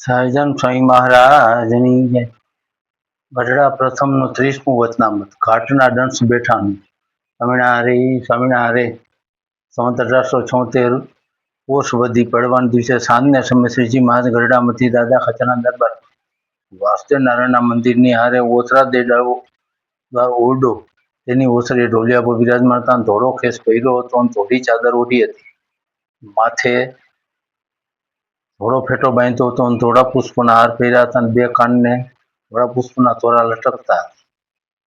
સહજાન સ્વામી મહારાજની જય. ગઢડા પ્રથમનું 30મું વચનામૃત. ઘાટના દંશ બેઠાનું. સ્વામિનારે સંવત 1876 પોષ વધી પડવાના દિવસે સાંજને સમયે શ્રીજી મહારાજ ગઢડામાંથી દાદા ખાચરના દરબાર વાસુદેવ નારાયણના મંદિરની હારે ઓસરા દેડાળો ઓરડો તેની ઓસરીએ ઢોલિયા પર બિરાજમાન હતા. ધોળો ખેસ પહેર્યો હતો અને ધોળી ચાદર ઓઢી હતી. માથે ધોળો ફેટો બાંધ્યો હતો અને ધોળા પુષ્પના હાર પહેર્યા હતા અને બે કાનને ધોળા પુષ્પના તોરા લટકતા હતા.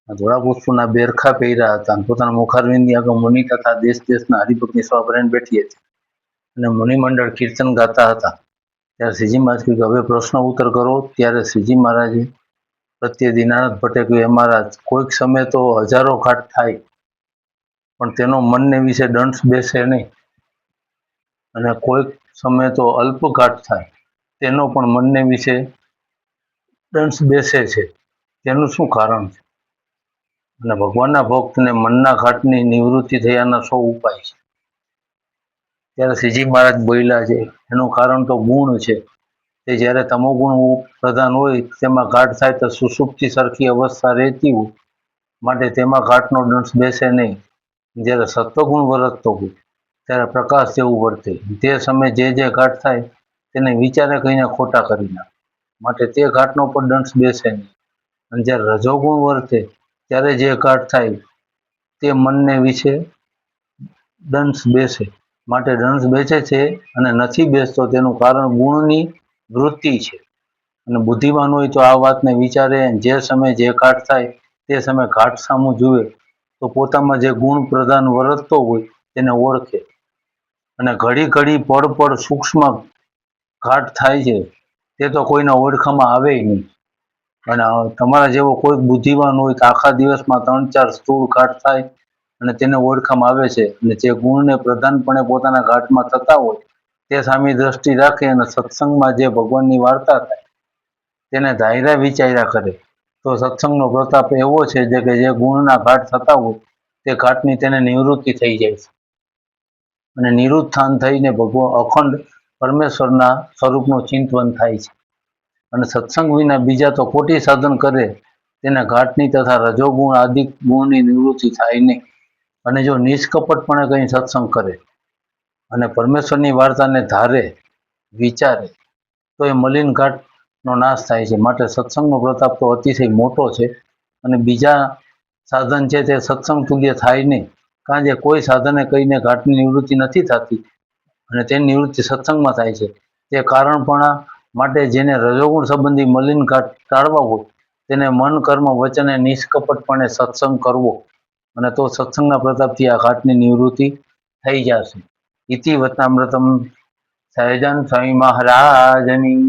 ધોળા પુષ્પના બેરખા પહેર્યા હતા અને પોતાના મુખારવિંદની આગળ મુનિ તથા દેશ દેશના હરિભક્તની સભા ભરીને બેઠી હતી અને મુનિમંડળ કીર્તન ગાતા હતા. ત્યારે શ્રીજી મહારાજ કહ્યું, હવે પ્રશ્ન ઉત્તર કરો. ત્યારે શ્રીજી મહારાજે પ્રત્યે દીનાનાથ ભટ્ટે કહ્યું, એ મહારાજ, કોઈક સમય તો હજારો ઘાટ થાય પણ તેનો મનને વિશે દંશ બેસે નહીં, અને કોઈક સમય તો અલ્પ ઘાટ થાય તેનો પણ મનને વિશે દંશ બેસે છે. તેનું શું કારણ છે? અને ભગવાનના ભક્તને મનના ઘાટની નિવૃત્તિ થયાના 100 ઉપાય છે. ત્યારે શ્રીજી મહારાજ બોલ્યા છે, એનું કારણ તો ગુણ છે. તે જ્યારે તમોગુણ પ્રધાન હોય તેમાં ઘાટ થાય તો સુષુપ્તિ સરખી અવસ્થા રહેતી હોય, માટે તેમાં ઘાટનો દંશ બેસે નહીં. જ્યારે સત્વગુણ વર્તતો હોય ત્યારે પ્રકાશ જેવું વર્તે, તે સમયે જે ઘાટ થાય તેને વિચારે કહીને ખોટા કરી નાખે, માટે તે ઘાટનો પણ દંશ બેસે નહીં. અને જ્યારે રજોગુણ વર્તે ત્યારે જે ઘાટ થાય તે મનને વિશે દંશ બેસે, માટે દંશ બેસે છે અને નથી બેસતો તેનું કારણ ગુણની વૃત્તિ છે. અને બુદ્ધિમાન હોય તો આ વાતને વિચારે, જે સમયે જે ઘાટ થાય તે સમયે ઘાટ સામું જુએ તો પોતામાં જે ગુણ પ્રધાન વર્તતો હોય તેને ઓળખે. અને ઘડી ઘડી પળ સૂક્ષ્મ ઘાટ થાય છે તે તો કોઈના ઓળખામાં આવે નહીં. અને તમારા જેવો કોઈ બુદ્ધિવાન હોય તો આખા દિવસમાં 3-4 સ્થૂળ ઘાટ થાય અને તેને ઓળખામાં આવે છે. અને જે ગુણને પ્રધાનપણે પોતાના ઘાટમાં થતા હોય તે સામે દ્રષ્ટિ રાખે અને સત્સંગમાં જે ભગવાનની વાર્તા થાય તેને ધાર્યા વિચાર્યા કરે તો સત્સંગનો પ્રતાપ એવો છે કે જે ગુણના ઘાટ થતા હોય તે ઘાટની તેને નિવૃત્તિ થઈ જાય છે અને નિરુત્થાન થઈને ભગવાન અખંડ પરમેશ્વરના સ્વરૂપનું ચિંતન થાય છે. અને સત્સંગ વિના બીજા તો ખોટી સાધન કરે તેને ઘાટની તથા રજોગુણ આદિ ગુણની નિવૃત્તિ થાય નહીં. અને જો નિષ્કપટપણે કંઈ સત્સંગ કરે અને પરમેશ્વરની વાર્તાને ધારે વિચારે તો એ મલિન ઘાટનો નાશ થાય છે. માટે સત્સંગનો પ્રતાપ તો અતિશય મોટો છે. અને બીજા સાધન છે તે સત્સંગ તુલ્ય થાય નહીં, કારણ કે કોઈ સાધને કહીને ઘાટની નિવૃત્તિ નથી થતી અને તેની નિવૃત્તિ સત્સંગમાં થાય છે. તે કારણપણા માટે જેને રજોગુણ સંબંધી મલિન ઘાટ ટાળવા હોય તેને મન કર્મ વચને નિષ્કપટપણે સત્સંગ કરવો, અને તો સત્સંગના પ્રતાપથી આ ઘાટની નિવૃત્તિ થઈ જશે. ઇતિ વચનામૃતમ. સહજાન સ્વામી મહારાજની